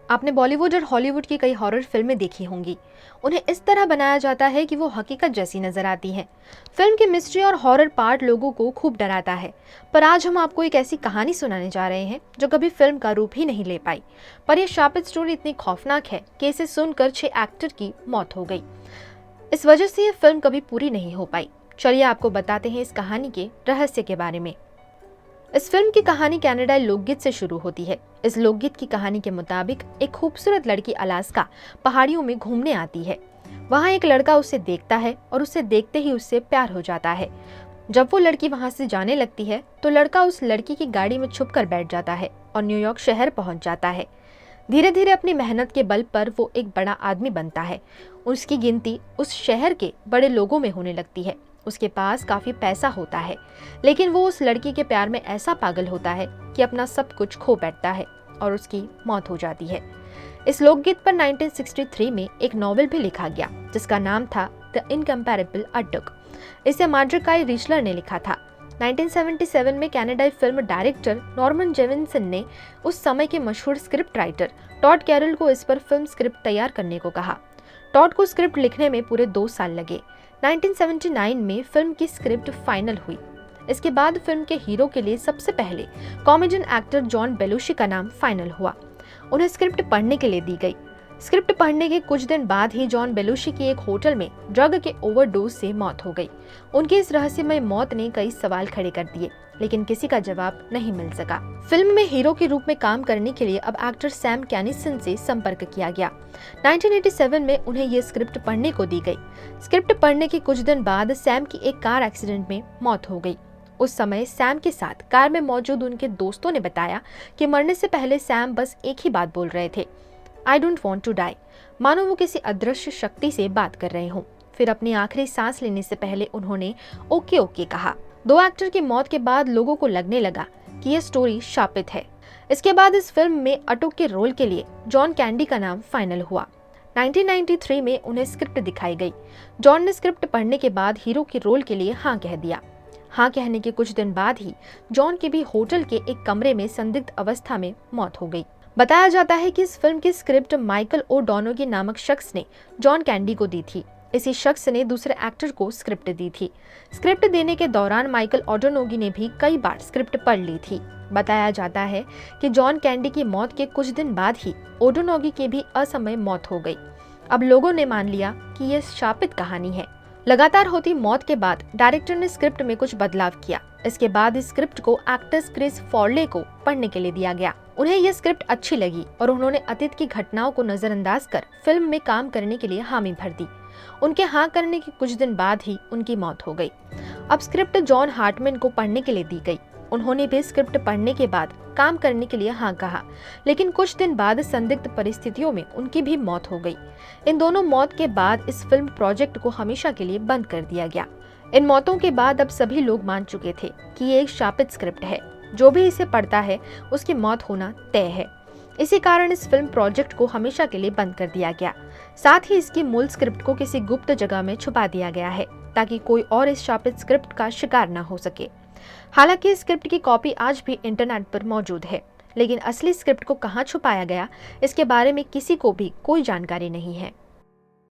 आपने बॉलीवुड और हॉलीवुड की कई हॉरर फिल्में देखी होंगी। उन्हें इस तरह बनाया जाता है कि वो हकीकत जैसी नजर आती हैं। फिल्म की मिस्ट्री और हॉरर पार्ट लोगों को खूब डराता है। पर आज हम आपको एक ऐसी कहानी सुनाने जा रहे हैं जो कभी फिल्म का रूप ही नहीं ले पाई। पर यह शापित स्टोरी इतनी खौफनाक है कि इसे सुनकर 6 एक्टर की मौत हो गई। इस वजह से यह फिल्म कभी पूरी नहीं हो पाई। चलिए आपको बताते हैं इस कहानी के रहस्य के बारे में। इस फिल्म की कहानी कनाडाई लोकगीत से शुरू होती है। इस लोकगीत की कहानी के मुताबिक एक खूबसूरत लड़की अलास्का पहाड़ियों में घूमने आती है। वहाँ एक लड़का उसे देखता है और उसे देखते ही उससे प्यार हो जाता है। जब वो लड़की वहाँ से जाने लगती है तो लड़का उस लड़की की गाड़ी में छुपकर बैठ जाता है और न्यूयॉर्क शहर पहुँच जाता है। धीरे धीरे अपनी मेहनत के बल पर वो एक बड़ा आदमी बनता है। उसकी गिनती उस शहर के बड़े लोगों में होने लगती है। उसके पास काफी पैसा होता है, लेकिन वो उस लड़की के प्यार में ऐसा पागल होता है कि अपना सब कुछ खो बैठता है और उसकी मौत हो जाती है। इस लोकगीत पर 1963 में एक नॉवेल भी लिखा गया जिसका नाम था द इनकम्पैरेबल अड्डक। इसे मार्जकाई रिचलर ने लिखा था। 1977 में कनाडाई फिल्म डायरेक्टर नॉर्मन जेविन्सन ने उस समय के मशहूर स्क्रिप्ट राइटर टॉड कैरल को इस पर फिल्म स्क्रिप्ट तैयार करने को कहा। टॉड को स्क्रिप्ट लिखने में पूरे 2 साल लगे। 1979 में फिल्म की स्क्रिप्ट फाइनल हुई। इसके बाद फिल्म के हीरो के लिए सबसे पहले कॉमेडियन एक्टर जॉन बेलुशी का नाम फाइनल हुआ। उन्हें स्क्रिप्ट पढ़ने के लिए दी गई। स्क्रिप्ट पढ़ने के कुछ दिन बाद ही जॉन बेलुशी की एक होटल में ड्रग के ओवरडोज से मौत हो गई। उनकी इस रहस्यमय मौत ने कई सवाल खड़े कर दिए, लेकिन किसी का जवाब नहीं मिल सका। फिल्म में हीरो के रूप में काम करने के लिए अब एक्टर सैम कैनिसन से संपर्क किया गया। 1987 में उन्हें ये स्क्रिप्ट पढ़ने को दी गई। स्क्रिप्ट पढ़ने के कुछ दिन बाद सैम की एक कार एक्सीडेंट में मौत हो गई। उस समय सैम के साथ कार में मौजूद उनके दोस्तों ने बताया कि मरने से पहले सैम बस एक ही बात बोल रहे थे, I don't want to die, मानो वो किसी अदृश्य शक्ति से बात कर रहे हों। फिर अपनी आखिरी सांस लेने से पहले उन्होंने ओके ओके कहा। 2 एक्टर की मौत के बाद लोगों को लगने लगा कि यह स्टोरी शापित है। इसके बाद इस फिल्म में अटो के रोल के लिए जॉन कैंडी का नाम फाइनल हुआ। 1993 में उन्हें स्क्रिप्ट दिखाई गई। जॉन ने स्क्रिप्ट पढ़ने के बाद हीरो के रोल के लिए हाँ कह दिया। हाँ कहने के कुछ दिन बाद ही जॉन की भी होटल के एक कमरे में संदिग्ध अवस्था में मौत हो गई। बताया जाता है कि इस फिल्म की स्क्रिप्ट माइकल ओ डोनोगी नामक शख्स ने जॉन कैंडी को दी थी। इसी शख्स ने दूसरे एक्टर को स्क्रिप्ट दी थी। स्क्रिप्ट देने के दौरान माइकल ओडोनोगी ने भी कई बार स्क्रिप्ट पढ़ ली थी। बताया जाता है कि जॉन कैंडी की मौत के कुछ दिन बाद ही ओडोनोगी की भी असमय मौत हो गई। अब लोगों ने मान लिया कि यह शापित कहानी है। लगातार होती मौत के बाद डायरेक्टर ने स्क्रिप्ट में कुछ बदलाव किया। इसके बाद इस स्क्रिप्ट को एक्ट्रेस क्रिस फॉर्ले को पढ़ने के लिए दिया गया। उन्हें यह स्क्रिप्ट अच्छी लगी और उन्होंने अतीत की घटनाओं को नजरअंदाज कर फिल्म में काम करने के लिए हामी भर दी। उनके हाँ करने के कुछ दिन बाद ही उनकी मौत हो गई। अब स्क्रिप्ट जॉन हार्टमैन को पढ़ने के लिए दी गई। उन्होंने भी स्क्रिप्ट पढ़ने के बाद काम करने के लिए हाँ कहा, लेकिन कुछ दिन बाद संदिग्ध परिस्थितियों में उनकी भी मौत हो गई। इन दोनों मौत के बाद इस फिल्म प्रोजेक्ट को हमेशा के लिए बंद कर दिया गया। इन मौतों के बाद अब सभी लोग मान चुके थे कि ये एक शापित स्क्रिप्ट है। जो भी इसे पढ़ता है उसकी मौत होना तय है। इसी कारण इस फिल्म प्रोजेक्ट को हमेशा के लिए बंद कर दिया गया। साथ ही इसकी मूल स्क्रिप्ट को किसी गुप्त जगह में छुपा दिया गया है ताकि कोई और इस शापित स्क्रिप्ट का शिकार न हो सके। हालांकि इस स्क्रिप्ट की कॉपी आज भी इंटरनेट पर मौजूद है, लेकिन असली स्क्रिप्ट को कहाँ छुपाया गया इसके बारे में किसी को भी कोई जानकारी नहीं है।